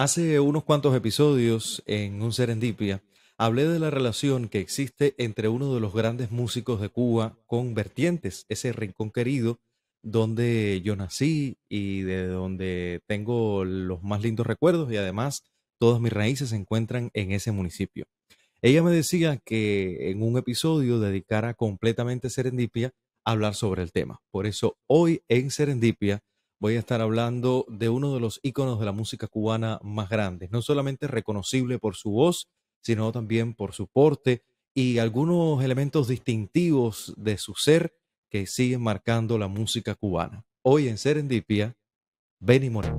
Hace unos cuantos episodios en un Serendipia hablé de la relación que existe entre uno de los grandes músicos de Cuba con Vertientes, ese rincón querido donde yo nací y de donde tengo los más lindos recuerdos y además todas mis raíces se encuentran en ese municipio. Ella me decía que en un episodio dedicara completamente Serendipia a hablar sobre el tema. Por eso hoy en Serendipia voy a estar hablando de uno de los íconos de la música cubana más grandes, no solamente reconocible por su voz, sino también por su porte y algunos elementos distintivos de su ser que siguen marcando la música cubana. Hoy en Serendipia, Benny Moré.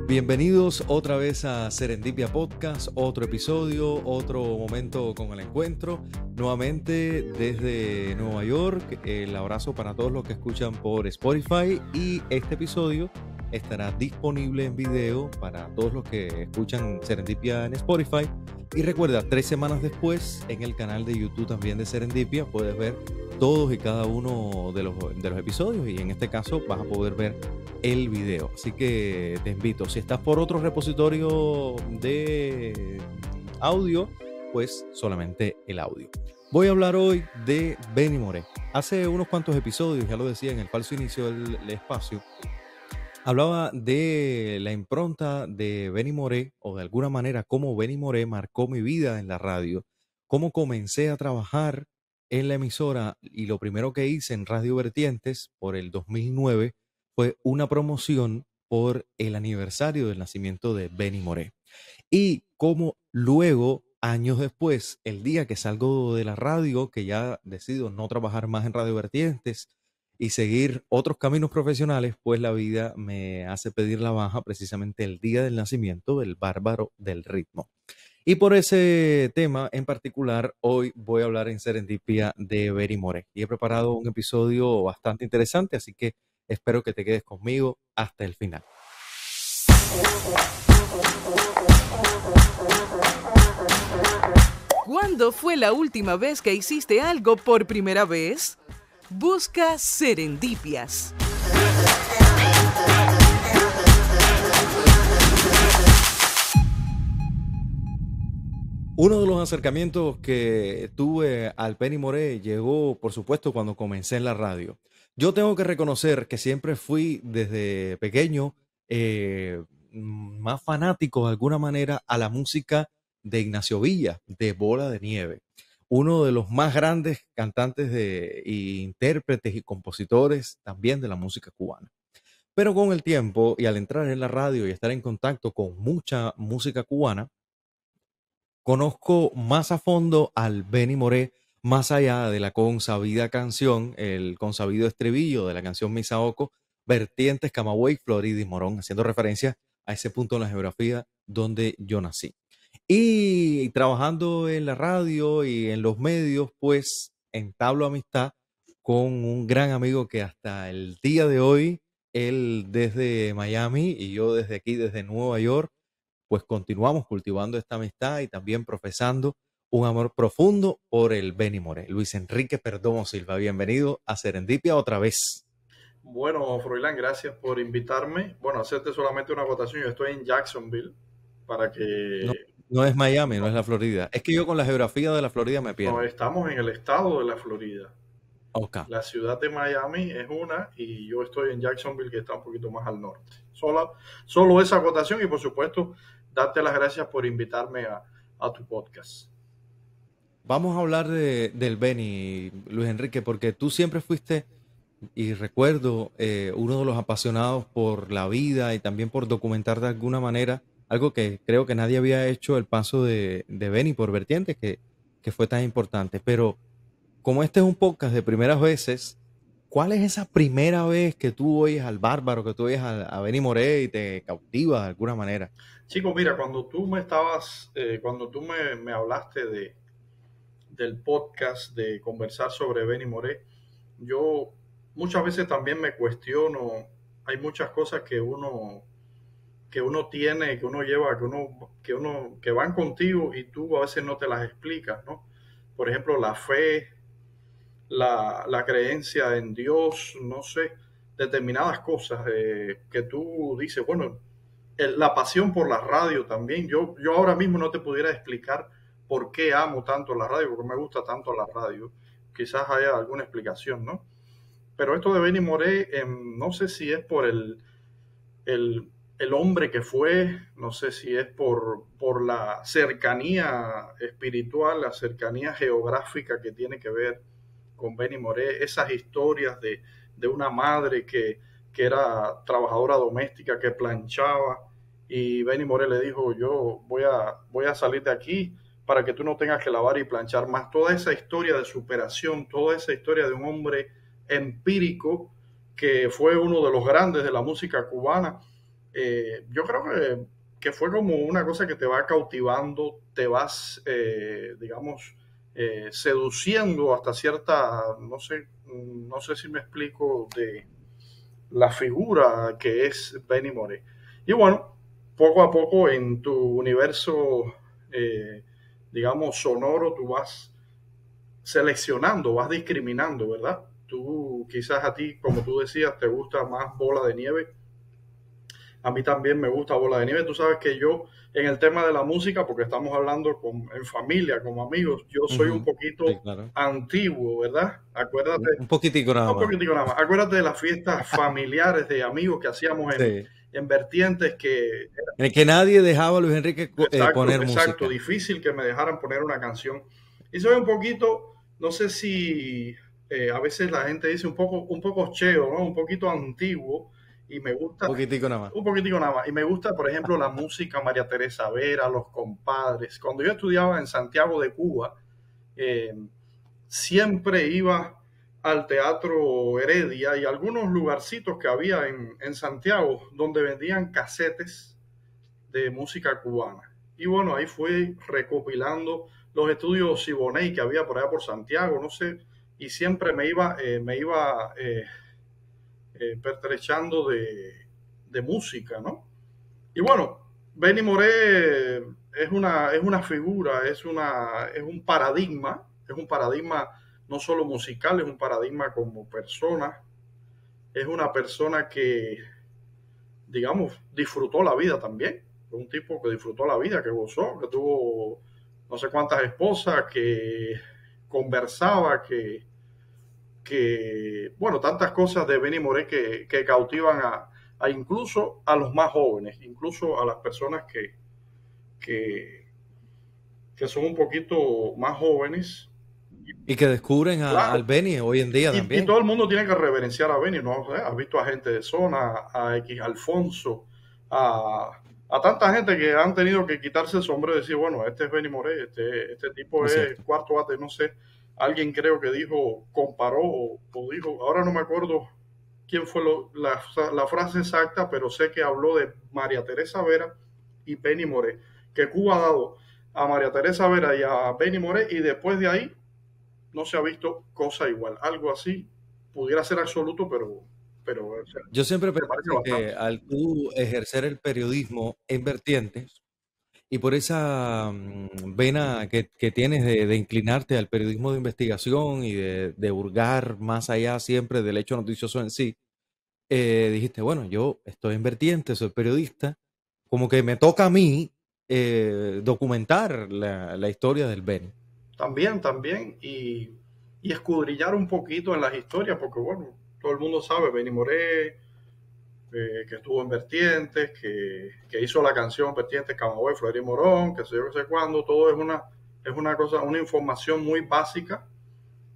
Bienvenidos otra vez a Serendipia Podcast, otro episodio, otro momento con el encuentro. Nuevamente desde Nueva York, el abrazo para todos los que escuchan por Spotify y este episodio estará disponible en video para todos los que escuchan Serendipia en Spotify. Y recuerda, 3 semanas después en el canal de YouTube también de Serendipia puedes ver todos y cada uno de los episodios y en este caso vas a poder ver el video. Así que te invito, si estás por otro repositorio de audio, pues solamente el audio. Voy a hablar hoy de Benny Moré. Hace unos cuantos episodios, ya lo decía en el falso inicio del espacio, hablaba de la impronta de Benny Moré, o de alguna manera cómo Benny Moré marcó mi vida en la radio, cómo comencé a trabajar en la emisora y lo primero que hice en Radio Vertientes por el 2009 fue una promoción por el aniversario del nacimiento de Benny Moré. Y cómo luego, años después, el día que salgo de la radio, que ya decido no trabajar más en Radio Vertientes y seguir otros caminos profesionales, pues la vida me hace pedir la baja precisamente el día del nacimiento del bárbaro del ritmo. Y por ese tema en particular, hoy voy a hablar en Serendipia de Benny Moré. Y he preparado un episodio bastante interesante, así que espero que te quedes conmigo hasta el final. ¿Cuándo fue la última vez que hiciste algo por primera vez? Busca Serendipias. Uno de los acercamientos que tuve al Benny Moré llegó, por supuesto, cuando comencé en la radio. Yo tengo que reconocer que siempre fui desde pequeño más fanático de alguna manera a la música de Ignacio Villa, de Bola de Nieve. Uno de los más grandes cantantes y intérpretes y compositores también de la música cubana. Pero con el tiempo y al entrar en la radio y estar en contacto con mucha música cubana, conozco más a fondo al Benny Moré, más allá de la consabida canción, el consabido estribillo de la canción Misaoco, Vertientes, Camagüey, Florida y Morón, haciendo referencia a ese punto en la geografía donde yo nací. Y trabajando en la radio y en los medios, pues entablo amistad con un gran amigo que hasta el día de hoy, él desde Miami y yo desde aquí, desde Nueva York, pues continuamos cultivando esta amistad y también profesando un amor profundo por el Benny Moré. Luis Enrique Perdomo Silva, bienvenido a Serendipia otra vez. Bueno, Froilán, gracias por invitarme. Bueno, hacerte solamente una acotación. Yo estoy en Jacksonville para que... No es Miami, no es la Florida. Es que yo con la geografía de la Florida me pierdo. No, estamos en el estado de la Florida. Okay. La ciudad de Miami es una y yo estoy en Jacksonville, que está un poquito más al norte. Solo esa acotación y, por supuesto, darte las gracias por invitarme a tu podcast. Vamos a hablar del Benny, Luis Enrique, porque tú siempre fuiste, y recuerdo, uno de los apasionados por la vida y también por documentar de alguna manera algo que creo que nadie había hecho, el paso de Benny por Vertientes, que fue tan importante. Pero como este es un podcast de primeras veces, ¿cuál es esa primera vez que tú oyes al bárbaro, que tú oyes a Benny Moré y te cautiva de alguna manera? Chico, mira, cuando tú me hablaste del podcast, de conversar sobre Benny Moré, yo muchas veces también me cuestiono, hay muchas cosas que que uno tiene, que uno lleva, que van contigo y tú a veces no te las explicas, ¿no? Por ejemplo, la fe, la creencia en Dios, no sé, determinadas cosas que tú dices, bueno, la pasión por la radio también. Yo ahora mismo no te pudiera explicar por qué amo tanto la radio, porque me gusta tanto la radio. Quizás haya alguna explicación, ¿no? Pero esto de Benny Moré, no sé si es por el, el hombre que fue, no sé si es por la cercanía espiritual, la cercanía geográfica que tiene que ver con Benny Moré, esas historias de una madre que era trabajadora doméstica, que planchaba, y Benny Moré le dijo, yo voy a salir de aquí para que tú no tengas que lavar y planchar más. Toda esa historia de superación, toda esa historia de un hombre empírico que fue uno de los grandes de la música cubana, yo creo que fue como una cosa que te va cautivando, te vas, digamos, seduciendo hasta cierta, no sé si me explico, de la figura que es Benny Moré. Y bueno, poco a poco en tu universo, digamos, sonoro, tú vas seleccionando, vas discriminando, ¿verdad? Tú quizás a ti, como tú decías, te gusta más Bola de Nieve. A mí también me gusta Bola de Nieve. Tú sabes que yo, en el tema de la música, porque estamos hablando en familia, como amigos, yo soy un Ujú. Sí, poquito claro. antiguo, ¿verdad? Acuérdate, Un poquitico nada un más. poquitico nada más. Acuérdate de las fiestas familiares de amigos que hacíamos Sí. en vertientes que En el que nadie dejaba a Luis Enrique exacto, poner exacto, música. difícil que me dejaran poner una canción. Y soy un poquito, no sé si a veces la gente dice un poco cheo, ¿no? Un poquito antiguo y me Un gusta, poquitico nada más. un poquitico nada más. Y me gusta, por ejemplo, la música María Teresa Vera, Los Compadres. Cuando yo estudiaba en Santiago de Cuba, eh, siempre iba al Teatro Heredia y algunos lugarcitos que había en Santiago donde vendían casetes de música cubana. Y bueno, ahí fui recopilando los estudios Siboney que había por allá por Santiago, no sé, y siempre me iba pertrechando de música, ¿no? Y bueno, Benny Moré es una figura, es un paradigma no solo musical, es un paradigma como persona, es una persona que, digamos, disfrutó la vida también. Fue un tipo que disfrutó la vida, que gozó, que tuvo no sé cuántas esposas, que conversaba, bueno, tantas cosas de Benny Moré que cautivan a incluso a los más jóvenes, incluso a las personas que, que son un poquito más jóvenes. Y que descubren al Claro, Benny hoy en día y también. todo el mundo tiene que reverenciar a Benny, ¿no? Has visto a gente de Zona, a X Alfonso, a tanta gente que han tenido que quitarse el sombrero y decir, bueno, este es Benny Moré, este tipo Es es cierto. cuarto bate, no sé. Alguien creo que dijo, comparó o dijo, ahora no me acuerdo quién fue la frase exacta, pero sé que habló de María Teresa Vera y Benny Moré, que Cuba ha dado a María Teresa Vera y a Benny Moré y después de ahí no se ha visto cosa igual. Algo así pudiera ser absoluto, pero Yo siempre se parece pensé que bastante. al tú ejercer el periodismo en vertientes y por esa vena que tienes de inclinarte al periodismo de investigación y de hurgar más allá siempre del hecho noticioso en sí, dijiste, bueno, yo estoy en vertiente, soy periodista, como que me toca a mí documentar la historia del Beni. También, y escudriñar un poquito en las historias, porque bueno, todo el mundo sabe, Benny Moré, que estuvo en Vertientes, que hizo la canción Vertientes, Camagüey, Fleury Morón, que sé yo, que sé cuándo, todo es una cosa, una información muy básica,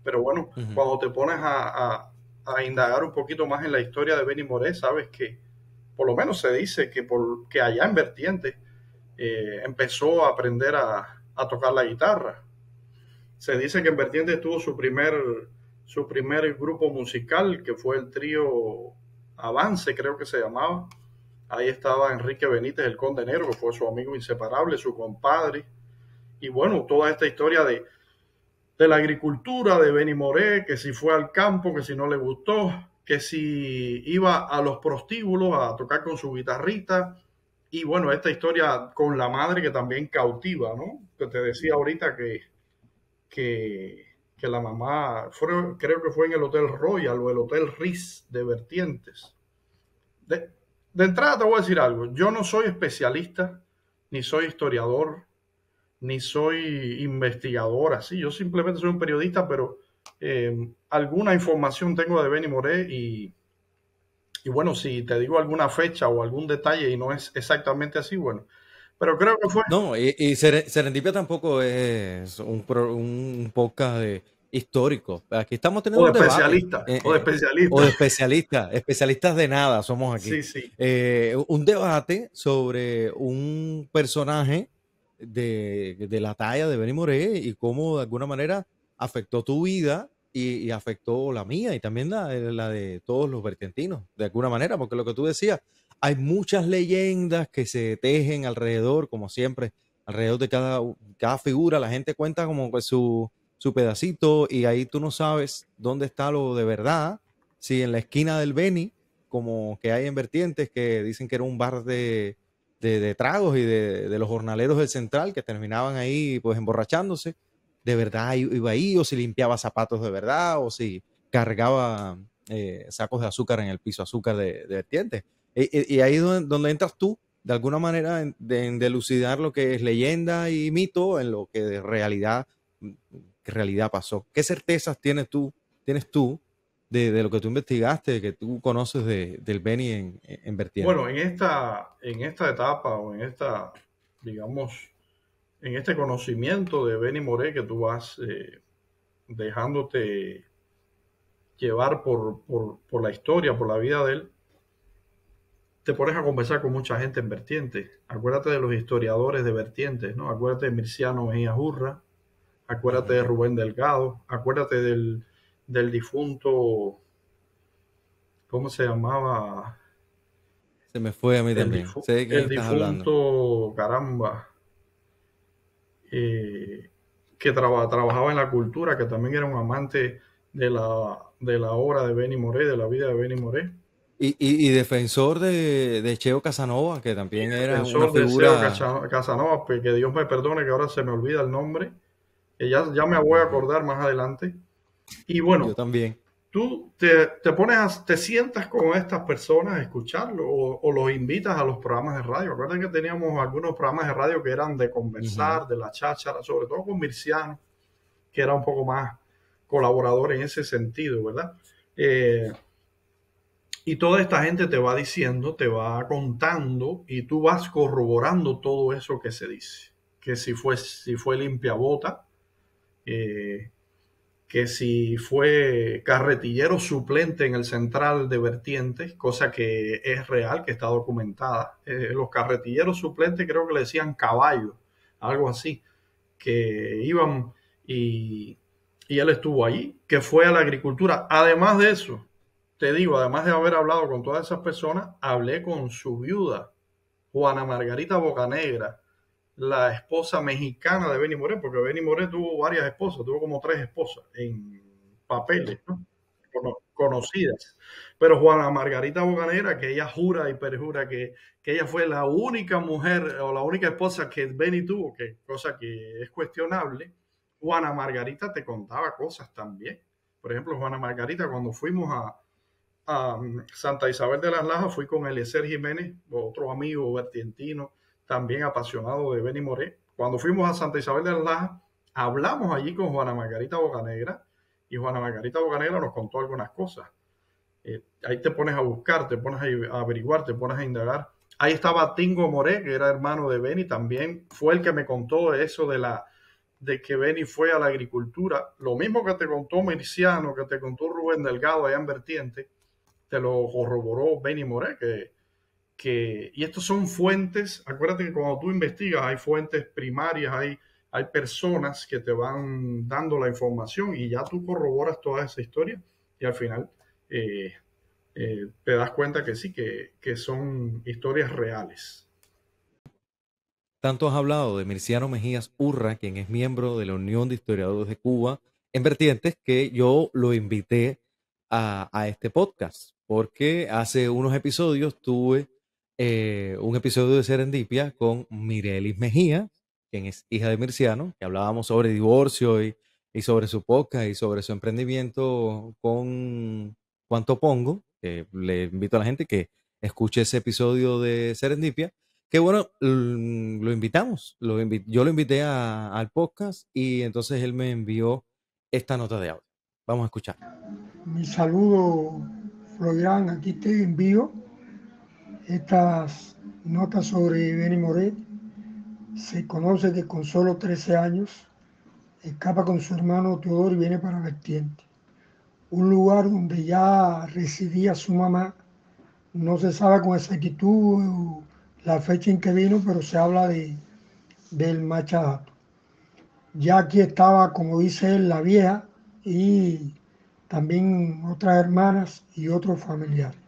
pero bueno, Ujú. cuando te pones a indagar un poquito más en la historia de Benny Moré, sabes que por lo menos se dice que allá en Vertientes empezó a aprender a tocar la guitarra. Se dice que en Vertientes tuvo su primer grupo musical, que fue el trío Avance, creo que se llamaba. Ahí estaba Enrique Benítez, el Conde Negro, que fue su amigo inseparable, su compadre. Y bueno, toda esta historia de la agricultura, de Benny Moré, que si fue al campo, que si no le gustó, que si iba a los prostíbulos a tocar con su guitarrita, y bueno, esta historia con la madre que también cautiva, ¿no? Que te decía ahorita que, que la mamá, creo que fue en el Hotel Royal o el Hotel Ritz de Vertientes. De, de entrada te voy a decir algo, yo no soy especialista, ni soy historiador, ni soy investigador, así, yo simplemente soy un periodista, pero alguna información tengo de Benny Moré y bueno, si te digo alguna fecha o algún detalle y no es exactamente así, bueno, pero creo que fue. No, y Serendipia tampoco es un podcast histórico. Aquí estamos O teniendo de un debate. especialista, o de O especialista. de especialistas, especialistas de nada somos aquí. Sí, sí. Un debate sobre un personaje de la talla de Benny Moré y cómo de alguna manera afectó tu vida y afectó la mía y también la de todos los vertientinos, de alguna manera, porque lo que tú decías, hay muchas leyendas que se tejen alrededor, como siempre, alrededor de cada figura, la gente cuenta como que su pedacito y ahí tú no sabes dónde está lo de verdad, si en la esquina del Beni, como que hay en Vertientes, que dicen que era un bar de tragos y de los jornaleros del Central que terminaban ahí pues emborrachándose, de verdad iba ahí, o si limpiaba zapatos de verdad, o si cargaba sacos de azúcar en el piso azúcar de Vertientes. Y ahí es donde entras tú, de alguna manera, en delucidar lo que es leyenda y mito en lo que de realidad pasó. ¿Qué certezas tienes tú de lo que tú investigaste, de que tú conoces del Beni en Vertiente? Bueno, en esta etapa o en esta, digamos, en este conocimiento de Benny Moré que tú vas dejándote llevar por la historia, por la vida de él, te pones a conversar con mucha gente en Vertientes. Acuérdate de los historiadores de Vertientes, ¿no? Acuérdate de Mirciano Mejía Jurra, acuérdate de Ujú. Rubén Delgado, acuérdate del difunto, ¿cómo se llamaba? Se me fue a mí también. Sé de quién El estás hablando. difunto, caramba, eh, que trabajaba en la cultura, que también era un amante de la obra de Benny Moré, de la vida de Benny Moré, Y defensor de Cheo Casanova, que y también era una defensor de Seo figura. Casanova, pues que Dios me perdone que ahora se me olvida el nombre, que ya me voy a Ujú. acordar más adelante. Y Yo bueno, también. tú te pones, te sientas con estas personas a escucharlo o los invitas a los programas de radio. Acuerdan que teníamos algunos programas de radio que eran de Ujú. conversar, de la cháchara, sobre todo con Mirciano, que era un poco más colaborador en ese sentido, ¿verdad? Eh, y toda esta gente te va diciendo, te va contando y tú vas corroborando todo eso que se dice. Que si fue limpia bota, eh, que si fue carretillero suplente en el central de Vertientes, cosa que es real, que está documentada. Los carretilleros suplentes creo que le decían caballo, algo así, que iban y, y él estuvo allí, que fue a la agricultura. Además de eso, te digo, además de haber hablado con todas esas personas, hablé con su viuda, Juana Margarita Bocanegra, la esposa mexicana de Benny Moré, porque Benny Moré tuvo varias esposas, tuvo como 3 esposas en papeles, ¿no? Conocidas. Pero Juana Margarita Bocanegra, que ella jura y perjura que ella fue la única mujer o la única esposa que Benny tuvo, que cosa que es cuestionable, Juana Margarita te contaba cosas también. Por ejemplo, Juana Margarita, cuando fuimos a Santa Isabel de las Lajas, fui con Eliezer Jiménez, otro amigo vertientino, también apasionado de Benny Moré. Cuando fuimos a Santa Isabel de las Lajas, hablamos allí con Juana Margarita Bocanegra y Juana Margarita Bocanegra nos contó algunas cosas. Ahí te pones a buscar, te pones a averiguar, te pones a indagar. Ahí estaba Tingo Moré, que era hermano de Benny, también fue el que me contó eso de que Benny fue a la agricultura. Lo mismo que te contó Mirciano, que te contó Rubén Delgado allá en Vertiente, te lo corroboró Benny Moré, y estos son fuentes, acuérdate que cuando tú investigas hay fuentes primarias, hay personas que te van dando la información y ya tú corroboras toda esa historia y al final eh, te das cuenta que sí, que son historias reales. Tanto has hablado de Mirciano Mejías Urra, quien es miembro de la Unión de Historiadores de Cuba en Vertientes, que yo lo invité a este podcast, porque hace unos episodios tuve un episodio de Serendipia con Mirelis Mejía, quien es hija de Mirciano, que hablábamos sobre divorcio y sobre su podcast y sobre su emprendimiento con Cuánto Pongo. Le invito a la gente que escuche ese episodio de Serendipia. Que bueno, lo invitamos. Yo lo invité al podcast y entonces él me envió esta nota de audio. Vamos a escuchar. Mi saludo, Florian. Aquí te envío estas notas sobre Benny Moré. Se conoce que con solo 13 años escapa con su hermano Teodoro y viene para Vertiente, un lugar donde ya residía su mamá. No se sabe con exactitud la fecha en que vino, pero se habla del Machadato. Ya aquí estaba, como dice él, la vieja y también otras hermanas y otros familiares.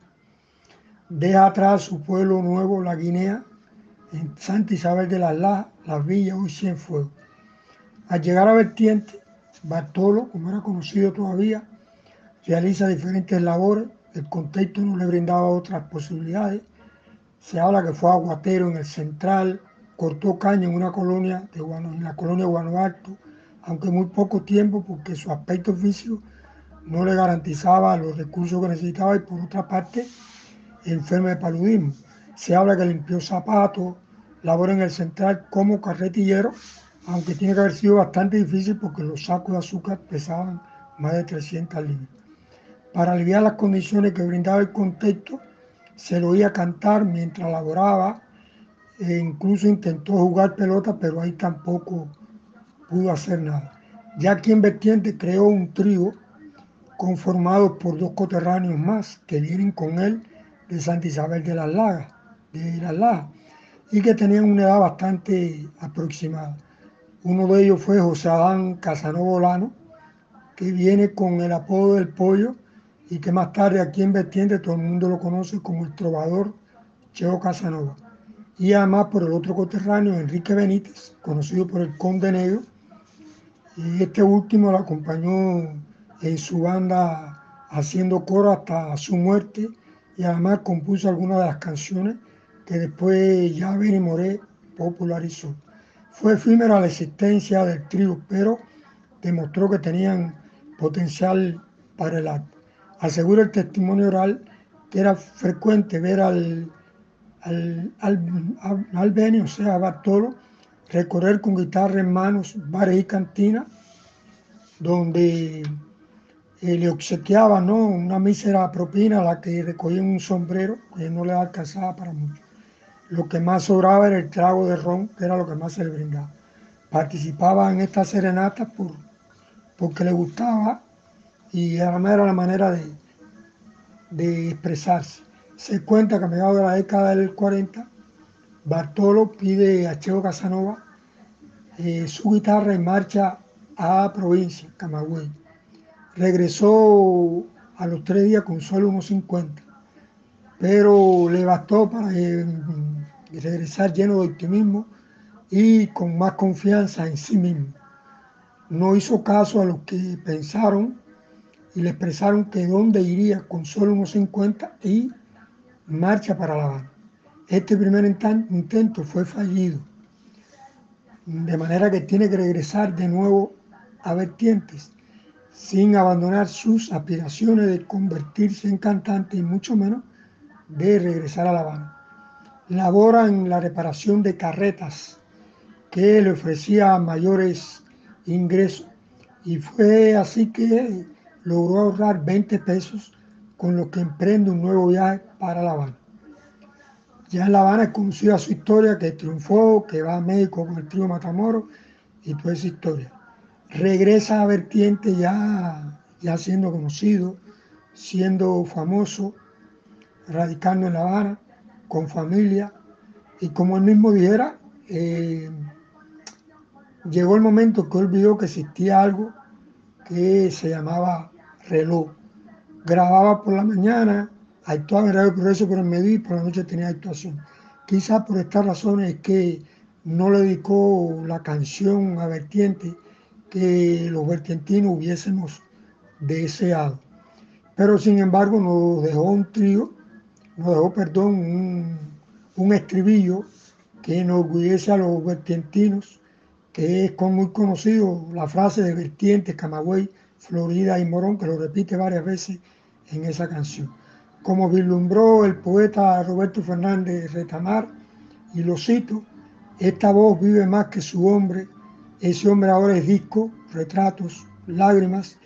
Deja atrás su pueblo nuevo, La Guinea, en Santa Isabel de las Lajas, Las Villas, hoy Cienfuegos. Al llegar a Vertiente, Bartolo, como era conocido todavía, realiza diferentes labores. El contexto no le brindaba otras posibilidades. Se habla que fue aguatero en el Central, cortó caña en una colonia en la colonia Guano Alto, aunque muy poco tiempo porque su aspecto físico no le garantizaba los recursos que necesitaba, y por otra parte enfermo de paludismo. Se habla que limpió zapatos, labora en el Central como carretillero, aunque tiene que haber sido bastante difícil porque los sacos de azúcar pesaban más de 300 libras. Para aliviar las condiciones que brindaba el contexto, se lo oía cantar mientras laboraba, e incluso intentó jugar pelota, pero ahí tampoco pudo hacer nada. Ya aquí en Vertiente creó un trío conformado por 2 coterráneos más que vienen con él de Santa Isabel de las Lajas, y que tenían una edad bastante aproximada. Uno de ellos fue José Adán Casanova Olano, que viene con el apodo del Pollo y que más tarde aquí en Vertiente todo el mundo lo conoce como el trovador Cheo Casanova. Y además por el otro coterráneo, Enrique Benítez, conocido por el Conde Negro, y este último lo acompañó en su banda haciendo coro hasta su muerte, y además compuso algunas de las canciones que después ya Benny Moré popularizó. Fue efímera la existencia del trío, pero demostró que tenían potencial para el arte. Asegura el testimonio oral que era frecuente ver al Benny, o sea, a Bartolo, recorrer con guitarra en manos bares y cantinas, donde le obsequiaba, ¿no?, una mísera propina a la que recogían un sombrero que no le alcanzaba para mucho. Lo que más sobraba era el trago de ron, que era lo que más se le brindaba. Participaba en estas serenatas porque le gustaba, y además era la manera de expresarse. Se cuenta que a mediados de la década del 40, Bartolo pide a Cheo Casanova su guitarra en marcha a provincia, Camagüey. Regresó a los 3 días con solo unos 50, pero le bastó para regresar lleno de optimismo y con más confianza en sí mismo. No hizo caso a los que pensaron y le expresaron que dónde iría con solo unos 50 y marcha para La Habana. Este primer intento fue fallido, de manera que tiene que regresar de nuevo a Vertientes, sin abandonar sus aspiraciones de convertirse en cantante y mucho menos de regresar a La Habana. Labora en la reparación de carretas, que le ofrecía mayores ingresos, y fue así que logró ahorrar 20 pesos, con lo que emprende un nuevo viaje para La Habana. Ya en La Habana es conocida su historia, que triunfó, que va a México con el trío Matamoros y toda esa historia. Regresa a Vertiente ya siendo conocido, siendo famoso, radicando en La Habana, con familia, y como él mismo dijera, llegó el momento que olvidó que existía algo que se llamaba reloj. Grababa por la mañana, actuaba en Radio Progreso por el mediodía y por la noche tenía actuación. Quizás por estas razones es que no le dedicó la canción a Vertiente que los vertientinos hubiésemos deseado. Pero sin embargo nos dejó un trío, nos dejó, perdón, un estribillo que enorgullece a los vertientinos, que es muy conocido, la frase de Vertientes, Camagüey, Florida y Morón, que lo repite varias veces en esa canción. Como vislumbró el poeta Roberto Fernández Retamar, y lo cito, esta voz vive más que su hombre, ese hombre ahora es disco, retratos, lágrimas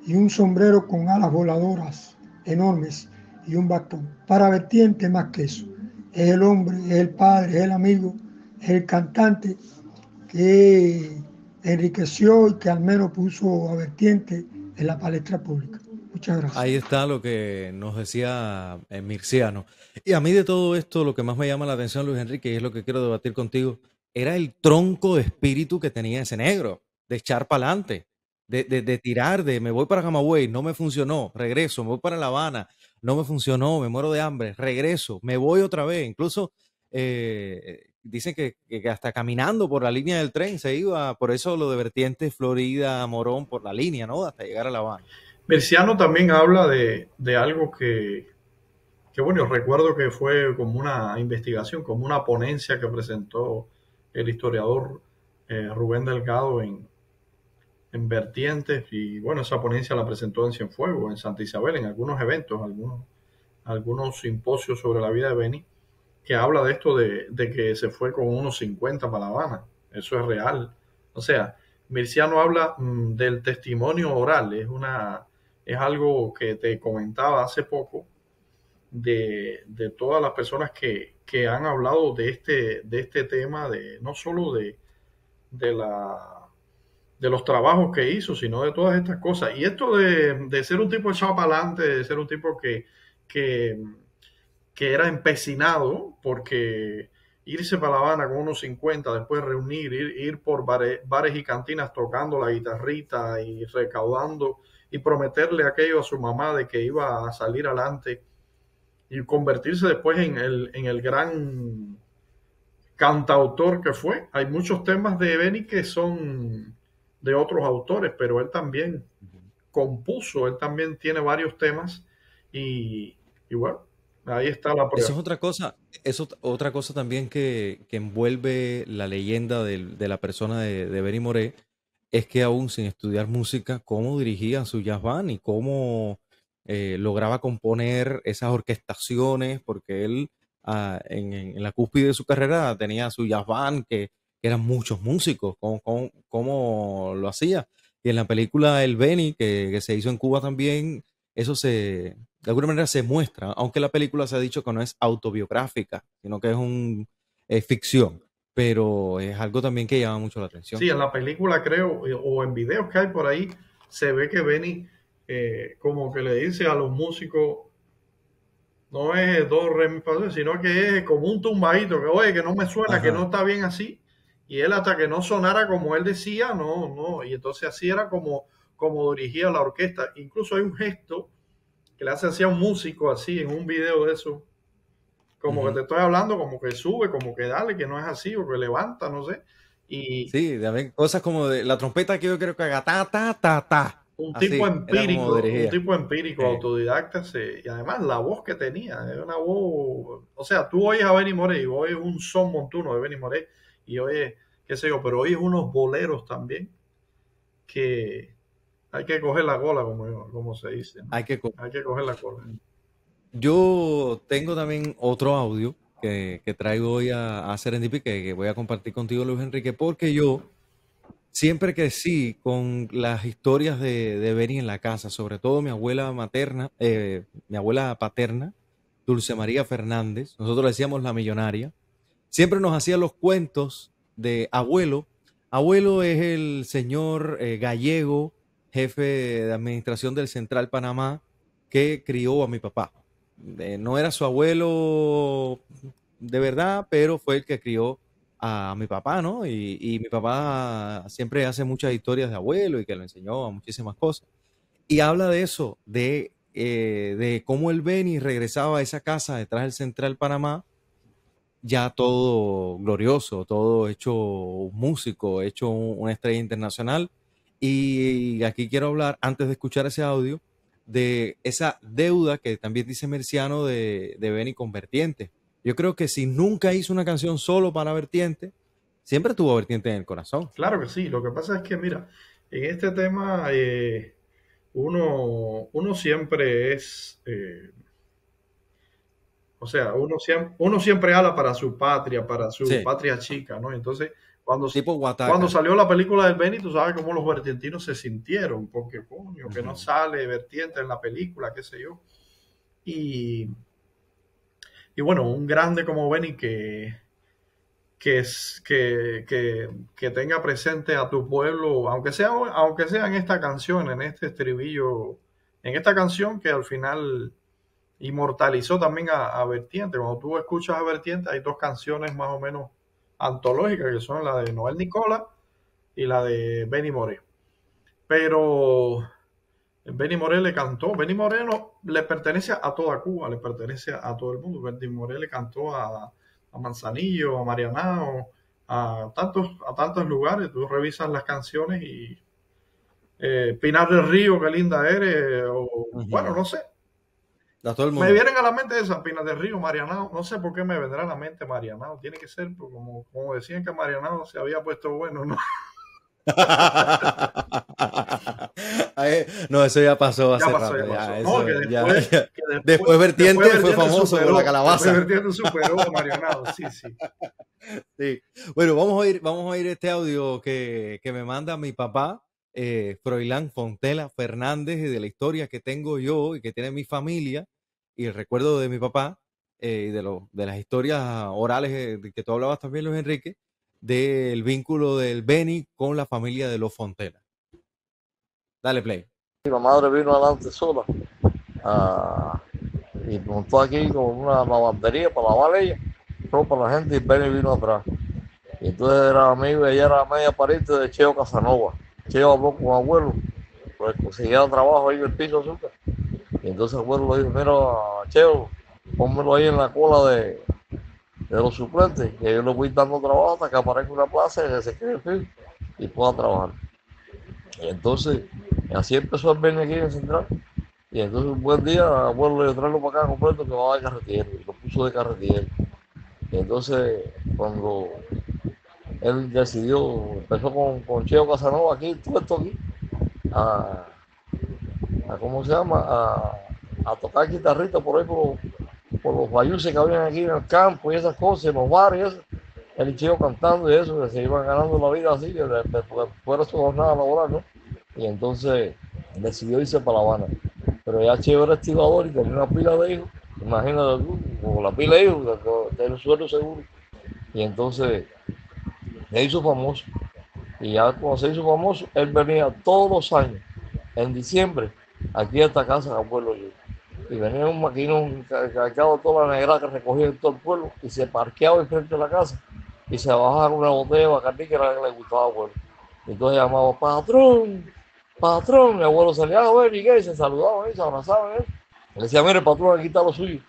y un sombrero con alas voladoras enormes y un bastón. Para Vertiente más que eso, es el hombre, es el padre, es el amigo, es el cantante que enriqueció y que al menos puso a Vertiente en la palestra pública. Muchas gracias. Ahí está lo que nos decía Mirciano. Y a mí de todo esto lo que más me llama la atención, Luis Enrique, y es lo que quiero debatir contigo, era el tronco de espíritu que tenía ese negro, de echar para adelante, de tirar, de me voy para Camagüey, no me funcionó, regreso, me voy para La Habana, no me funcionó, me muero de hambre, regreso, me voy otra vez. Incluso dicen que hasta caminando por la línea del tren se iba, por eso lo de Vertientes, Florida, Morón, por la línea, ¿no? Hasta llegar a La Habana. Mirciano también habla de algo que bueno, recuerdo que fue como una investigación, como una ponencia que presentó el historiador Rubén Delgado en Vertientes, y bueno, esa ponencia la presentó en Cienfuegos, en Santa Isabel, en algunos eventos, algunos simposios sobre la vida de Beni, que habla de esto de que se fue con unos 50 para La Habana. Eso es real. O sea, Mirciano habla del testimonio oral, es algo que te comentaba hace poco de todas las personas que han hablado de este tema, no solo de los trabajos que hizo, sino de todas estas cosas. Y esto de ser un tipo echado para adelante, de ser un tipo que era empecinado, porque irse para La Habana con unos 50, después reunir, ir por bares y cantinas tocando la guitarrita y recaudando y prometerle aquello a su mamá de que iba a salir adelante y convertirse después en el gran cantautor que fue. Hay muchos temas de Beni que son de otros autores, pero él también compuso, él también tiene varios temas y bueno, ahí está la prueba. Eso es otra cosa también que envuelve la leyenda de la persona de Benny Moré, es que aún sin estudiar música, cómo dirigía su jazz band y cómo lograba componer esas orquestaciones, porque él en la cúspide de su carrera tenía su jazz band, que eran muchos músicos, cómo lo hacía. Y en la película El Benny, que se hizo en Cuba también, eso de alguna manera se muestra, aunque la película se ha dicho que no es autobiográfica, sino que es ficción, pero es algo también que llama mucho la atención. Sí, en la película creo, o en videos que hay por ahí, se ve que Benny como que le dice a los músicos, no es do, re, mi, fa, sol, sino que es como un tumbadito, que oye, que no me suena, ajá, que no está bien así, y él hasta que no sonara como él decía, no, y entonces así era como dirigía la orquesta. Incluso hay un gesto que le hace así a un músico, así, en un video de eso, como que te estoy hablando, como que sube, como que dale, que no es así, o que levanta, no sé. Y sí, también cosas como de la trompeta que yo creo que haga ta. Un así, tipo empírico, autodidacta, y además la voz que tenía, era una voz, o sea, tú oyes a Benny Moré y oyes un son montuno de Benny Moré y oyes, qué sé yo, pero oyes unos boleros también que hay que coger la cola, como se dice, ¿no? Hay que coger la cola. Yo tengo también otro audio que traigo hoy a Serendipia que voy a compartir contigo, Luis Enrique, porque yo siempre crecí con las historias de Benny en la casa, sobre todo mi abuela paterna, Dulce María Fernández, nosotros le decíamos la millonaria, siempre nos hacía los cuentos de abuelo. Abuelo es el señor gallego, jefe de administración del Central Panamá, que crió a mi papá. No era su abuelo de verdad, pero fue el que crió a mi papá, ¿no? Y mi papá siempre hace muchas historias de abuelo y que lo enseñó a muchísimas cosas. Y habla de eso, de cómo el Benny regresaba a esa casa detrás del Central Panamá, ya todo glorioso, todo hecho músico, hecho una estrella internacional. Y aquí quiero hablar, antes de escuchar ese audio, de esa deuda que también dice Mirciano de Benny con Vertientes, Yo creo que si nunca hizo una canción solo para Vertiente, siempre tuvo Vertiente en el corazón. Claro que sí, lo que pasa es que, mira, en este tema uno siempre es, o sea, uno siempre habla para su Sí, patria chica, ¿no? Entonces, cuando, tipo cuando Guataca. salió la película del Benny, tú sabes cómo los vertientinos se sintieron, porque, coño, que no Ujú. sale Vertiente en la película, qué sé yo. Y, y bueno, un grande como Benny que tenga presente a tu pueblo, aunque sea en esta canción, en este estribillo, en esta canción que al final inmortalizó también a Vertiente. Cuando tú escuchas a Vertiente, hay dos canciones más o menos antológicas, que son la de Noel Nicola y la de Benny Moré. Pero Benny Moré le cantó, Benny Moré le pertenece a toda Cuba, le pertenece a todo el mundo. Benny Moré le cantó a Manzanillo, a Marianao, a tantos lugares. Tú revisas las canciones y Pinar del Río, qué linda eres, o bueno, Ujú. no sé. A todo el Me mundo. vienen a la mente esas Pinar del Río, Marianao. No sé por qué me vendrá a la mente Marianao. Tiene que ser pues, como decían que Marianao se había puesto bueno, ¿no? Ay, no, eso ya pasó Ya hace pasó, ya rato, ya, pasó. No, eso, ya, ya. que Después después Vertiente fue Vertiente famoso por la superó, después calabaza. Vertiente superó a Marianao, sí, sí. Sí. Bueno, vamos a oír este audio que me manda mi papá, Froilán Fontela Fernández, de la historia que tengo yo y que tiene mi familia, y el recuerdo de mi papá, y de las historias orales de que tú hablabas también, Luis Enrique, del vínculo del Beni con la familia de los Fontela. Dale play. La madre vino adelante sola ah, y montó aquí con una lavandería para lavar ella, ropa a la gente y Benny vino atrás. Y entonces era amigo, ella era media pariente de Cheo Casanova. Cheo habló con abuelo, pues conseguía trabajo ahí en el piso azúcar. Y entonces abuelo le dijo, mira Cheo, pónmelo ahí en la cola de los suplentes, y yo le voy dando trabajo hasta que aparezca una plaza y se quede fijo y pueda trabajar. Y entonces así empezó el Benny aquí en el Central. Y entonces un buen día, abuelo le traerlo para acá completo que va de carretero, y lo puso de carretero. Y entonces, cuando él decidió, empezó con Cheo Casanova aquí, todo esto aquí, a, ¿cómo se llama? A tocar guitarrita por ahí, por los bayuses que habían aquí en el campo y esas cosas, en los bares, y eso. Él y Cheo cantando y eso, que se iban ganando la vida así, porque fuera su jornada laboral, ¿no? Y entonces decidió irse para La Habana. Pero ya Cheo era estibador y tenía una pila de hijos. Imagínate tú, con la pila de hijos, tener un sueldo seguro. Y entonces se hizo famoso. Y ya cuando se hizo famoso, él venía todos los años, en diciembre, aquí a esta casa de abuelo yo. Y venía un maquinón cargado de toda la negra que recogía en todo el pueblo y se parqueaba enfrente de la casa y se bajaba una botella de bacardí que era la que le gustaba a abuelo. Y entonces llamaba, patrón, patrón. Mi abuelo salía a ver y qué, y se saludaban y se abrazaban. Le decía, mire, patrón, aquí está lo suyo.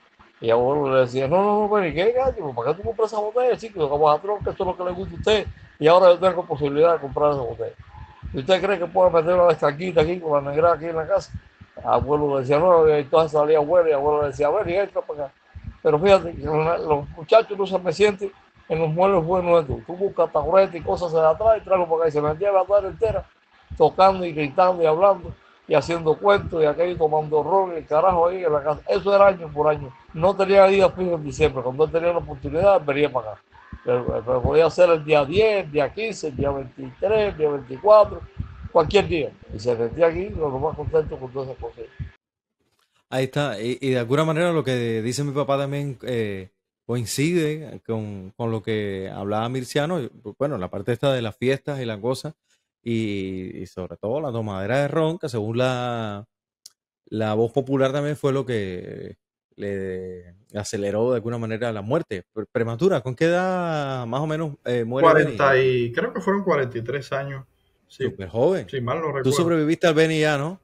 Y el abuelo le decía, no, no, no, pero ¿y qué, gallo? ¿Para qué tú compras esa botella, chico? Como patrón, que esto es lo que le gusta a usted. Y ahora yo tengo posibilidad de comprar esa botella. ¿Y usted cree que puede meter una descarguita aquí con la negra aquí en la casa? El abuelo le decía, no, y entonces salía abuelo y el abuelo le decía, a ver, y entra para acá. Pero fíjate, que los muchachos no se me sienten en los muebles buenos estos. Tú buscas taburetes y cosas de atrás y traes para acá. Y se metía la tarde entera tocando y gritando y hablando y haciendo cuentos y aquello tomando ron y el carajo ahí en la casa. Eso era año por año. No tenía días fijos en diciembre. Cuando él tenía la oportunidad, venía para acá. Pero podía ser el día 10, el día 15, el día 23, el día 24, cualquier día. Y se metía aquí, lo más contento con todas esas cosas. Ahí está. Y de alguna manera lo que dice mi papá también coincide con lo que hablaba Mirciano. Bueno, la parte esta de las fiestas y la cosa. Y sobre todo la tomadera de ron, que según la voz popular también fue lo que le aceleró de alguna manera la muerte prematura. ¿Con qué edad más o menos muere Benny? 40 y creo que fueron 43 años, si, Súper joven. si mal no Tú recuerdo. sobreviviste al Benny ya, ¿no?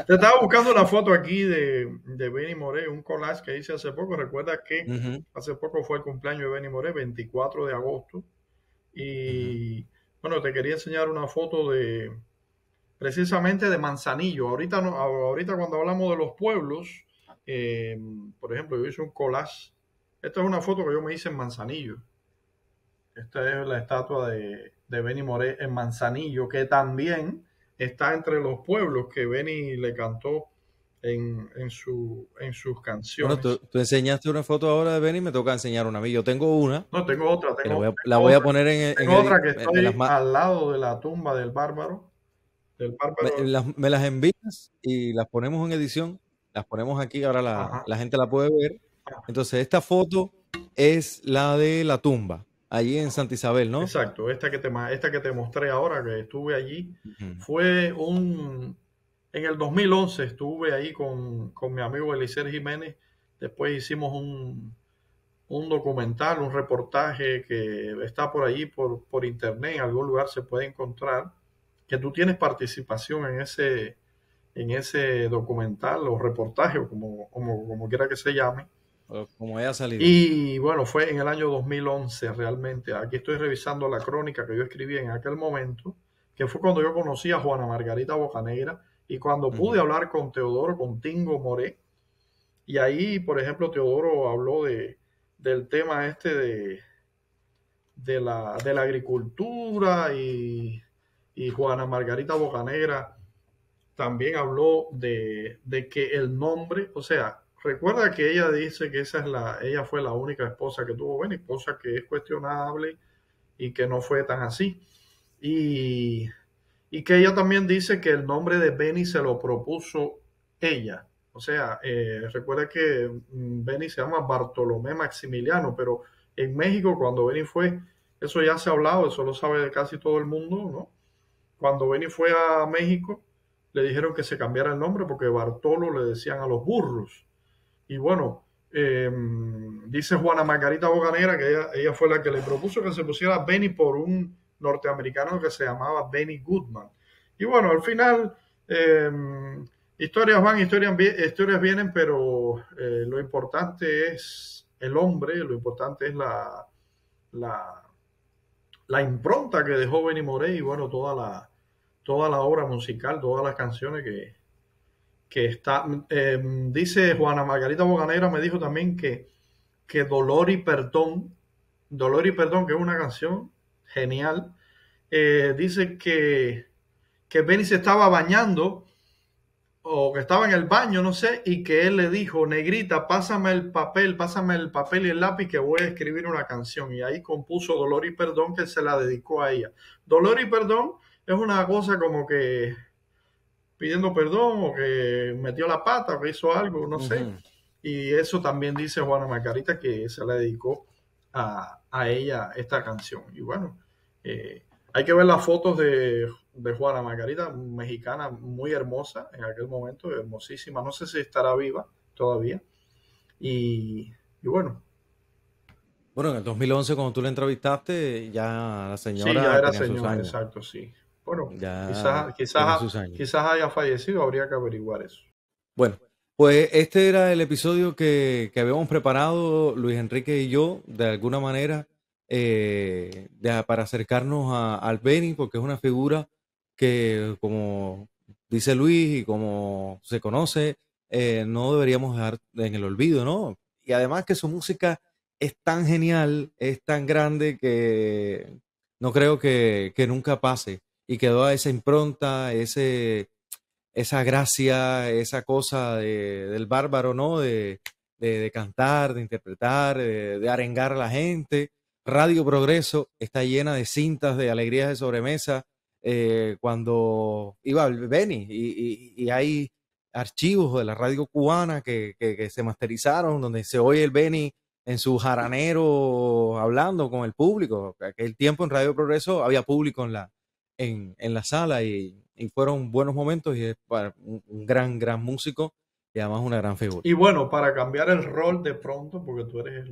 Te estaba buscando una foto aquí de Benny Moré, un collage que hice hace poco. Recuerda que Ujú, hace poco fue el cumpleaños de Benny Moré, 24 de agosto. ujú. Y bueno, te quería enseñar una foto precisamente de Manzanillo. Ahorita, no, ahorita cuando hablamos de los pueblos, Por ejemplo, yo hice un collage. Esta es una foto que yo me hice en Manzanillo. Esta es la estatua de Benny Moré en Manzanillo, que también está entre los pueblos que Benny le cantó en sus Bueno, canciones. tú enseñaste una foto ahora de Benny, me toca enseñar una a mí. Yo tengo una No, tengo otra, que tengo la voy a otra. poner en Tengo otra que me las, estoy al lado de la tumba del bárbaro. me las envías y las ponemos en edición. Las ponemos aquí, ahora Ajá, la gente la puede ver. Entonces, esta foto es la de la tumba, allí en Santa Isabel, ¿no? exacto. Esta que te mostré ahora, que estuve allí, Ujú. fue en el 2011 estuve ahí con mi amigo Elicer Jiménez. Después hicimos un documental, un reportaje que está por allí, por internet, en algún lugar se puede encontrar, que tú tienes participación en ese documental o reportaje, o como quiera que se llame. O como haya salido. Y bueno, fue en el año 2011 realmente. Aquí estoy revisando la crónica que yo escribí en aquel momento, que fue cuando yo conocí a Juana Margarita Bocanegra y cuando pude hablar con Teodoro, con Tingo Moré. Y ahí, por ejemplo, Teodoro habló del tema este de la agricultura, y Juana Margarita Bocanegra también habló de que el nombre, o sea, recuerda que ella dice que ella fue la única esposa que tuvo Benny, esposa que es cuestionable y que no fue tan así. Y, y que ella también dice que el nombre de Benny se lo propuso ella. O sea, recuerda que Benny se llama Bartolomé Maximiliano, pero en México cuando Benny fue, eso ya se ha hablado, eso lo sabe casi todo el mundo, ¿no? Cuando Benny fue a México, le dijeron que se cambiara el nombre porque Bartolo le decían a los burros. Y bueno, dice Juana Margarita Bocanegra que ella fue la que le propuso que se pusiera Benny por un norteamericano que se llamaba Benny Goodman. Y bueno, al final, historias van, historias vienen, pero lo importante es el hombre, lo importante es la impronta que dejó Benny Moré y bueno, toda la obra musical, todas las canciones que está. Dice Juana Margarita Bocanegra, me dijo también que Dolor y Perdón, que es una canción genial, dice que Benny se estaba bañando o que estaba en el baño, no sé, y que él le dijo, negrita, pásame el papel y el lápiz que voy a escribir una canción. Y ahí compuso Dolor y Perdón, que se la dedicó a ella. Dolor y Perdón es una cosa como que pidiendo perdón o que metió la pata o que hizo algo, no sé. Y eso también dice Juana Margarita que se le dedicó a ella esta canción. Y bueno, hay que ver las fotos de Juana Margarita, mexicana muy hermosa en aquel momento, hermosísima. No sé si estará viva todavía. Y bueno. Bueno, en el 2011, cuando tú la entrevistaste, ya la Sí, señora ya era tenía sus señora, años. exacto, sí. Bueno, Ya tenía sus años. quizás haya fallecido, habría que averiguar eso. Bueno, pues este era el episodio que habíamos preparado Luis Enrique y yo, de alguna manera, para acercarnos al Benny, porque es una figura que, como dice Luis y como se conoce, no deberíamos dejar en el olvido, ¿no? Y además que su música es tan genial, es tan grande que no creo que nunca pase. Y quedó esa impronta, esa gracia, esa cosa del bárbaro, ¿no? De cantar, de interpretar, de arengar a la gente. Radio Progreso está llena de cintas de alegrías de sobremesa. Cuando iba Benny y hay archivos de la radio cubana que se masterizaron, donde se oye el Benny en su jaranero hablando con el público. Aquel tiempo en Radio Progreso había público en la sala y fueron buenos momentos y es un gran músico y además una gran figura. Y bueno, para cambiar el rol de pronto, porque tú eres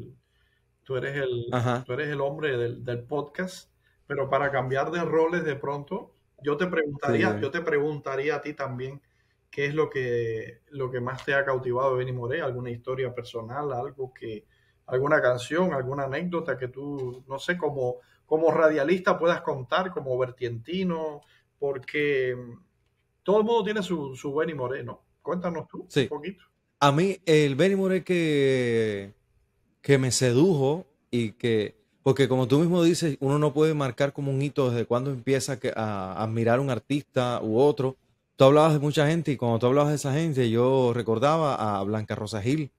el hombre del podcast, pero para cambiar de roles de pronto, yo te preguntaría a ti también qué es lo que más te ha cautivado de Benny Moré, alguna historia personal, alguna canción, alguna anécdota que tú, no sé, como radialista puedas contar, como vertientino, porque todo el mundo tiene su Benny Moré, ¿no? Cuéntanos tú un poquito. A mí el Benny Moré que me sedujo y que, porque como tú mismo dices, uno no puede marcar como un hito desde cuando empieza a admirar un artista u otro. Tú hablabas de mucha gente y cuando tú hablabas de esa gente, yo recordaba a Blanca Rosa Gil,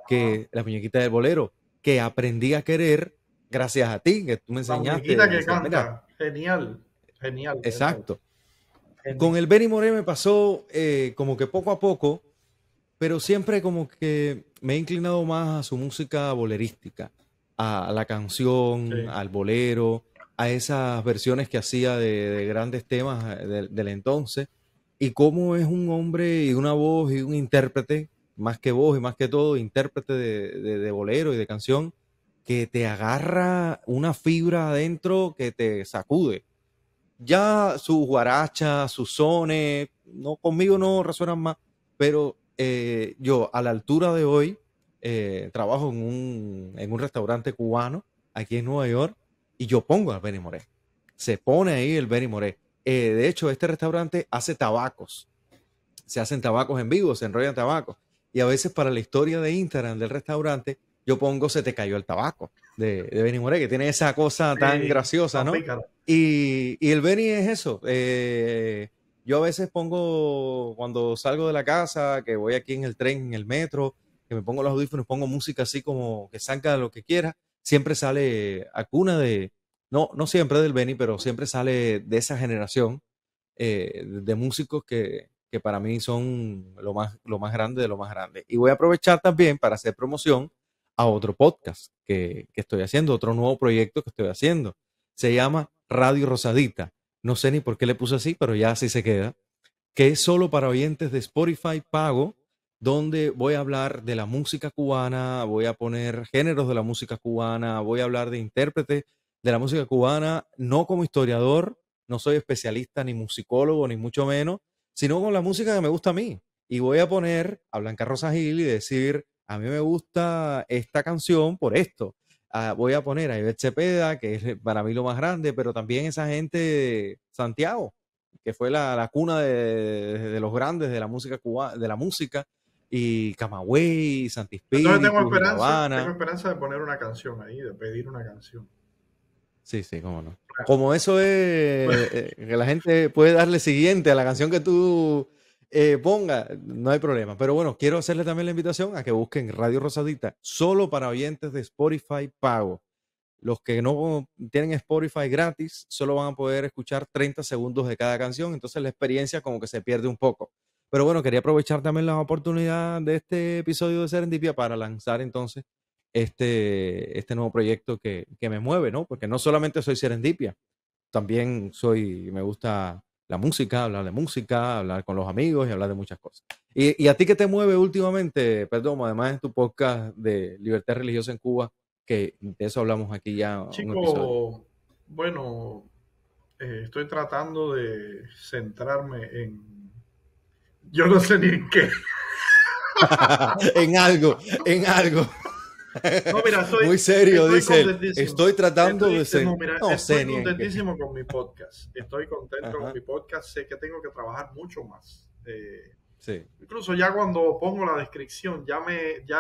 que la muñequita del bolero, que aprendí a querer gracias a ti, que tú me La enseñaste. muñequita que Decías, mira, canta, genial, genial, genial, exacto. Con genial. el Benny Moré me pasó como que poco a poco, pero siempre como que me he inclinado más a su música bolerística, a la canción, Sí. al bolero, a esas versiones que hacía de grandes temas del entonces, y cómo es un hombre y una voz y un intérprete, más que voz y más que todo, intérprete de bolero y de canción, que te agarra una fibra adentro que te sacude. Ya sus guarachas, sus sones, no, conmigo no resuenan más, pero yo a la altura de hoy trabajo en un restaurante cubano aquí en Nueva York y yo pongo al Benny Moré. Se pone ahí el Benny Moré. De hecho, este restaurante hace tabacos. Se hacen tabacos en vivo, se enrollan tabacos. Y a veces para la historia de Instagram del restaurante, yo pongo se te cayó el tabaco de Benny Moré, que tiene esa cosa tan Sí, graciosa, tan ¿no? pícara. Y el Benny es eso. Yo a veces pongo, cuando salgo de la casa, que voy aquí en el tren, en el metro, que me pongo los audífonos, pongo música así como que salga lo que quiera, siempre sale alguna de, no, no siempre del Benny, pero siempre sale de esa generación de músicos que para mí son lo más grande de lo más grande. Y voy a aprovechar también para hacer promoción a otro podcast que estoy haciendo, otro nuevo proyecto que estoy haciendo. Se llama Radio Rosadita. No sé ni por qué le puse así, pero ya así se queda. Que es solo para oyentes de Spotify pago, donde voy a hablar de la música cubana, voy a poner géneros de la música cubana, voy a hablar de intérpretes de la música cubana, no como historiador, no soy especialista ni musicólogo, ni mucho menos, sino con la música que me gusta a mí. Y voy a poner a Blanca Rosa Gil y decir, a mí me gusta esta canción por esto. Voy a poner a Ivette Cepeda, que es para mí lo más grande, pero también esa gente de Santiago, que fue la cuna de los grandes de la música cubana, de la música, y Camagüey, Santi Entonces Espíritus y La tengo Habana. esperanza de poner una canción ahí, de pedir una canción. Sí, sí, cómo no. Como eso es, que la gente puede darle siguiente a la canción que tú pongas, no hay problema. Pero bueno, quiero hacerle también la invitación a que busquen Radio Rosadita, solo para oyentes de Spotify pago. Los que no tienen Spotify gratis solo van a poder escuchar 30 segundos de cada canción, entonces la experiencia como que se pierde un poco. Pero bueno, quería aprovechar también la oportunidad de este episodio de Serendipia para lanzar entonces este nuevo proyecto que me mueve, ¿no? Porque no solamente soy Serendipia, también me gusta la música, hablar con los amigos y hablar de muchas cosas. ¿Y a ti qué te mueve últimamente, perdón, además de tu podcast de Libertad Religiosa en Cuba, que de eso hablamos aquí ya un episodio? Chico, bueno, estoy tratando de centrarme en... Yo no sé ni en qué. En algo, en algo. No, mira, Muy serio, estoy dice él. contentísimo. Estoy tratando de ser. No, mira, No sé estoy ni en qué. contentísimo con mi podcast. Estoy contento con Ajá, mi podcast. Sé que tengo que trabajar mucho más. sí. Incluso ya cuando pongo la descripción, ya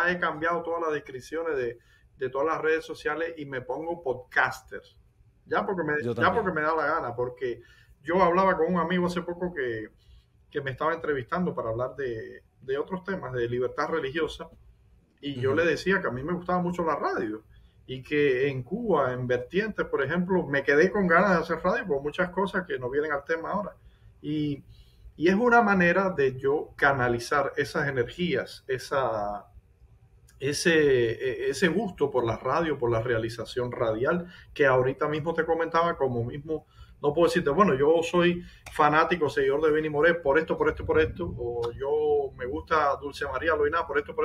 he cambiado todas las descripciones de todas las redes sociales y me pongo podcaster. Yo Ya porque también. me da la gana, porque yo hablaba con un amigo hace poco que me estaba entrevistando para hablar de otros temas, de libertad religiosa, y yo le Ujú. decía que a mí me gustaba mucho la radio y que en Cuba, en Vertientes, por ejemplo, me quedé con ganas de hacer radio por muchas cosas que no vienen al tema ahora. Y, y es una manera de yo canalizar esas energías, ese gusto por la radio, por la realización radial, que ahorita mismo te comentaba, como mismo, no puedo decirte, bueno, yo soy fanático, seguidor de Benny Moré por esto, por esto, por esto, o yo me gusta Dulce María Loiná por esto,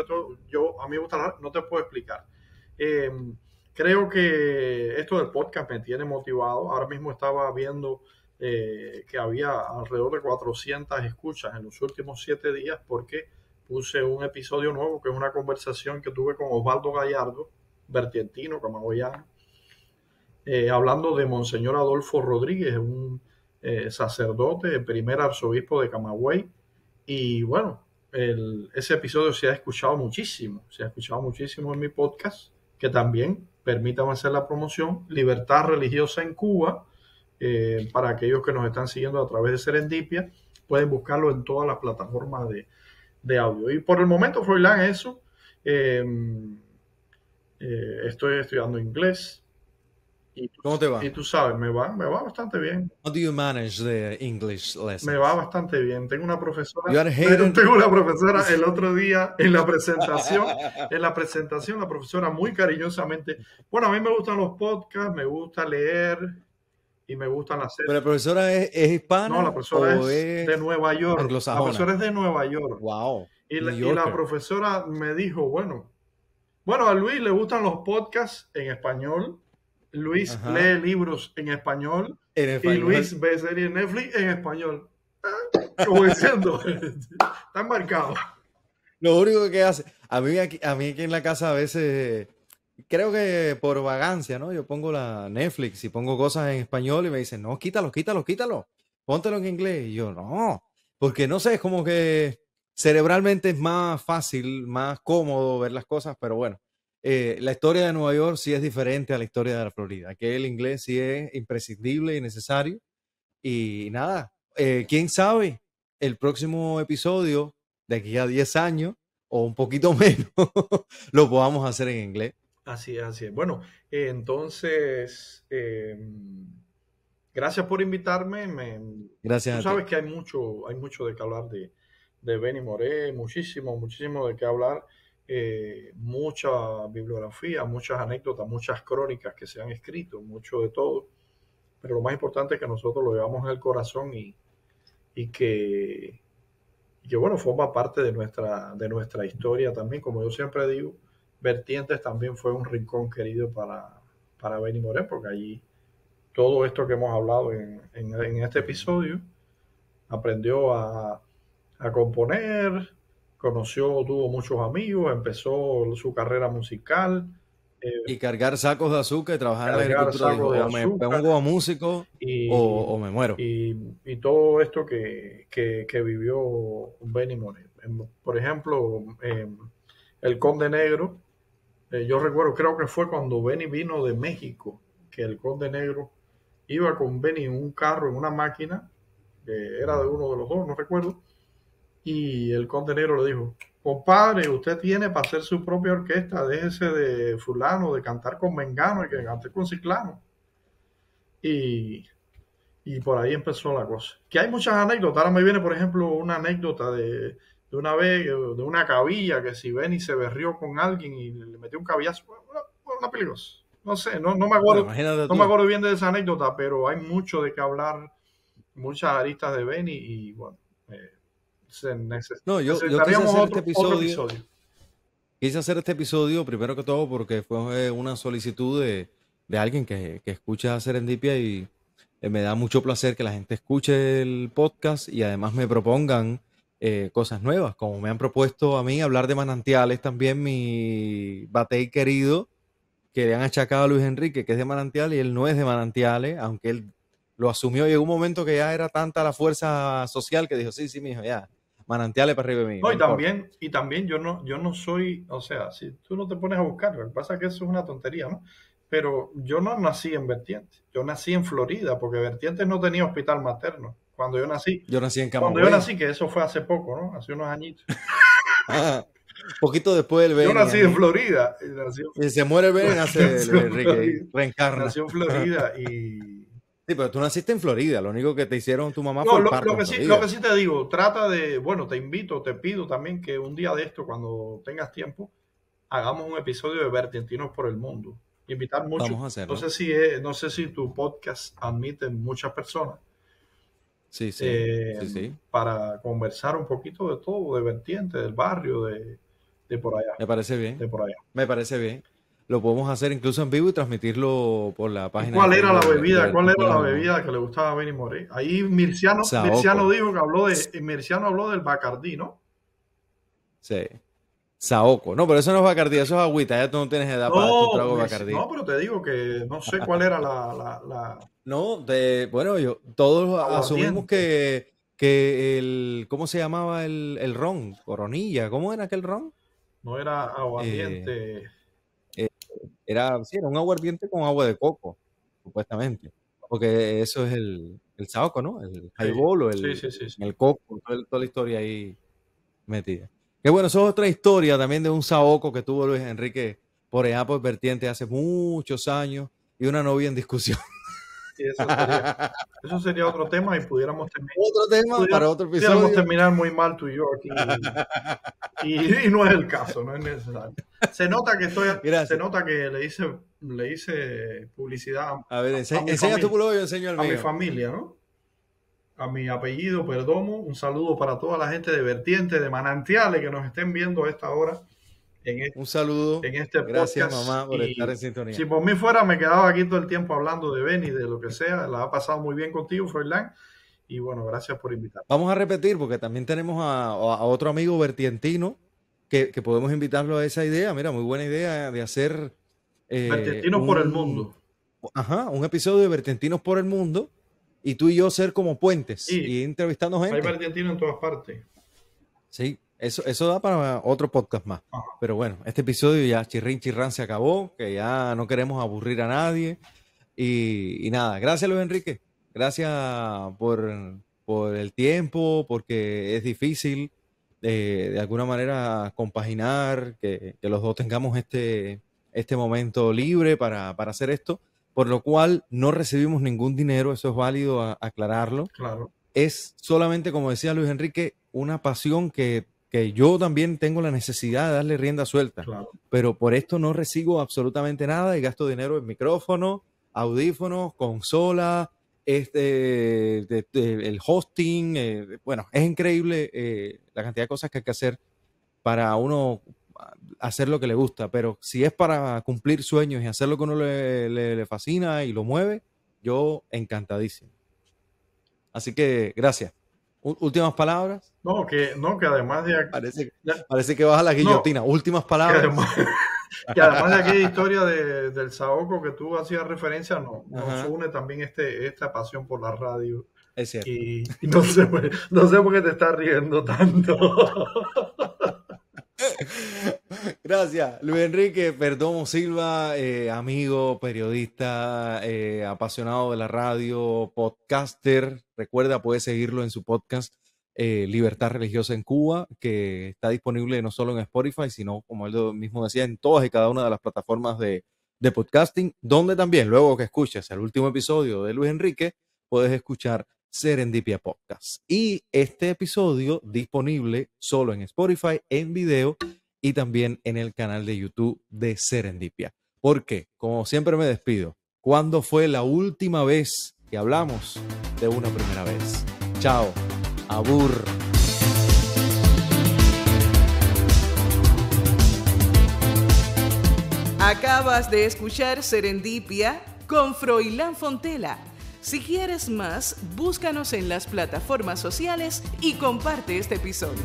a mí me gusta no te puedo explicar. Eh, Creo que esto del podcast me tiene motivado. Ahora mismo estaba viendo que había alrededor de 400 escuchas en los últimos 7 días porque puse un episodio nuevo, que es una conversación que tuve con Osvaldo Gallardo, vertientino, camagüeyano, hablando de Monseñor Adolfo Rodríguez, un sacerdote, el primer arzobispo de Camagüey. Y bueno, ese episodio se ha escuchado muchísimo en mi podcast, que también, permítame hacer la promoción, Libertad Religiosa en Cuba, para aquellos que nos están siguiendo a través de Serendipia, pueden buscarlo en todas las plataformas de audio. Y por el momento, Froilán, eso. Estoy estudiando inglés. ¿Cómo te va? Y tú sabes, me va bastante bien. How do you manage the English lessons? Me va bastante bien. Tengo una profesora. You are hating- Tengo una profesora el otro día en la presentación. La profesora muy cariñosamente. Bueno, a mí me gustan los podcasts, me gusta leer y me gustan las series. ¿Pero la profesora es hispana? No, la profesora o es de Nueva York. anglosajona? La profesora es de Nueva York. Wow. Y New la Yorker. profesora me dijo, bueno, a Luis le gustan los podcasts en español. Luis Ajá. lee libros en español. En Y español. Luis ve series en Netflix en español. Como diciendo, está marcado. Lo único que hace, a mí aquí en la casa a veces, creo que por vagancia, ¿no? Yo pongo la Netflix y pongo cosas en español y me dicen, no, quítalo, póntelo en inglés. Y yo, no, porque no sé, es como que cerebralmente es más fácil, más cómodo ver las cosas, pero bueno, la historia de Nueva York sí es diferente a la historia de la Florida, que el inglés sí es imprescindible y necesario. Y nada, quién sabe, el próximo episodio de aquí a 10 años o un poquito menos lo podamos hacer en inglés. Así es. Bueno, entonces, gracias por invitarme. Gracias Tú a ti. sabes que hay mucho de qué hablar de Benny Moré, muchísimo de qué hablar. Mucha bibliografía, muchas anécdotas, muchas crónicas que se han escrito, mucho de todo. Pero lo más importante es que nosotros lo llevamos en el corazón y que bueno, forma parte de nuestra historia también. Como yo siempre digo, Vertientes también fue un rincón querido para Benny Moré, porque allí todo esto que hemos hablado en este episodio, aprendió a componer, tuvo muchos amigos, empezó su carrera musical. Y cargar sacos de azúcar y trabajar en la Cargar agricultura. Dijo, sacos de o me azúcar pongo a músico o me muero. Y todo esto que vivió Benny Moré. Por ejemplo, El Conde Negro. Yo recuerdo, creo que fue cuando Benny vino de México, que el Conde Negro iba con Benny en un carro, en una máquina, que era de uno de los dos, no recuerdo, y el Conde Negro le dijo, compadre, usted tiene para hacer su propia orquesta, déjese de fulano, de cantar con mengano y que cante con ciclano. Y por ahí empezó la cosa. Que hay muchas anécdotas. Ahora me viene, por ejemplo, una anécdota de una vez, de una cabilla, que si Benny se berrió con alguien y le metió un cabillazo, una peligrosa. No sé, no me acuerdo, Imagínate no tú. me acuerdo bien de esa anécdota, pero hay mucho de qué hablar, muchas aristas de Benny y bueno, No, yo quise necesitaríamos hacer otro episodio. Quise hacer este episodio primero que todo porque fue una solicitud de alguien que escucha Serendipia y me da mucho placer que la gente escuche el podcast y además me propongan cosas nuevas, como me han propuesto a mí hablar de manantiales también, mi batey querido, que le han achacado a Luis Enrique, que es de manantiales y él no es de manantiales, aunque él lo asumió. Llegó un momento que ya era tanta la fuerza social que dijo, sí, mijo, ya, manantiales para arriba de mí. No, no y también yo no soy, o sea, si tú no te pones a buscar, lo que pasa es que eso es una tontería, ¿no? Pero yo no nací en Vertientes, yo nací en Florida, porque Vertientes no tenía hospital materno. Cuando yo nací en Camagüey. Cuando yo nací, que eso fue hace poco, ¿no? Hace unos añitos. Poquito después del Benny. Yo nací en Florida. Y se muere el Benny, nace Enrique, reencarna. Nació en Florida y... Sí, pero tú naciste en Florida, lo único que te hicieron tu mamá No, fue el parto lo que sí te digo, trata de, bueno, te invito, te pido también que un día de esto, cuando tengas tiempo, hagamos un episodio de Vertientinos por el Mundo. Invitar mucho. Vamos a hacerlo. No sé si tu podcast admite muchas personas. Sí. Para conversar un poquito de todo, de Vertientes, del barrio, de por allá. Me parece bien. De por allá. Me parece bien. Lo podemos hacer incluso en vivo y transmitirlo por la página. ¿Cuál era la bebida? ¿Cuál era la bebida que le gustaba a Benny Moré? Ahí Mirciano dijo que Mirciano habló del Bacardí, ¿no? Sí. Saoco. No, pero eso no es Bacardí, eso es agüita. Ya tú no tienes edad para tu trago de Bacardí. No, pero te digo que no sé cuál era la... No, bueno, todos asumimos que que ¿cómo se llamaba el ron? Coronilla, ¿cómo era aquel ron? No era aguardiente. Sí, era un aguardiente con agua de coco, supuestamente. Porque eso es el saoco, ¿no? El highball o Sí. el coco, toda la historia ahí metida. Que bueno, eso es otra historia también de un saoco que tuvo Luis Enrique por allá por Vertiente hace muchos años y una novia en discusión. Sí, eso sería otro tema y pudiéramos terminar. Otro tema para otro episodio. Pudiéramos terminar muy mal tú y yo aquí. Y no es el caso, no es necesario. Se nota que le hice publicidad a ver, enseña tu blog, yo enseño el mío. A mi familia, ¿no? A mi apellido Perdomo. Un saludo para toda la gente de Vertiente, de Manantiales, que nos estén viendo a esta hora. Un saludo. En este Gracias, podcast. mamá, por estar en sintonía. Si por mí fuera, me quedaba aquí todo el tiempo hablando de Benny, de lo que sea. La ha pasado muy bien contigo, Froilán. Y bueno, gracias por invitarme. Vamos a repetir, porque también tenemos a otro amigo vertientino que podemos invitarlo a esa idea. Mira, muy buena idea de hacer... Vertientinos por el mundo. Ajá, un episodio de Vertientinos por el mundo. Y tú y yo ser como puentes y entrevistando gente. Hay vertientinos en todas partes. Sí, eso da para otro podcast más. Ajá. Pero bueno, este episodio ya chirrán se acabó, que ya no queremos aburrir a nadie. Y nada, gracias Luis Enrique. Gracias por el tiempo, porque es difícil de alguna manera compaginar, que los dos tengamos este momento libre para hacer esto. Por lo cual no recibimos ningún dinero, eso es válido aclararlo. Claro. Es solamente, como decía Luis Enrique, una pasión que yo también tengo la necesidad de darle rienda suelta. Claro. Pero por esto no recibo absolutamente nada y gasto dinero en micrófono, audífonos, consola, el hosting. Bueno, es increíble la cantidad de cosas que hay que hacer para uno hacer lo que le gusta, pero si es para cumplir sueños y hacer lo que uno le fascina y lo mueve, yo encantadísimo. Así que gracias. ¿Últimas palabras? No, que además de... Parece que vas a la guillotina. No, últimas palabras. Que además de aquella historia del saoco que tú hacías referencia, nos une también esta pasión por la radio. Es cierto. Y no sé por qué te estás riendo tanto. Gracias, Luis Enrique Perdomo Silva, amigo, periodista, apasionado de la radio, podcaster. Recuerda, puedes seguirlo en su podcast Libertad Religiosa en Cuba, que está disponible no solo en Spotify, sino, como él mismo decía, en todas y cada una de las plataformas de podcasting, donde también, luego que escuches el último episodio de Luis Enrique, puedes escuchar Serendipia Podcast. Y este episodio disponible solo en Spotify, en video y también en el canal de YouTube de Serendipia. Porque, como siempre me despido, ¿cuándo fue la última vez que hablamos de una primera vez? Chao, abur. Acabas de escuchar Serendipia con Froilán Fontela. Si quieres más, búscanos en las plataformas sociales y comparte este episodio.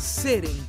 Serendipia.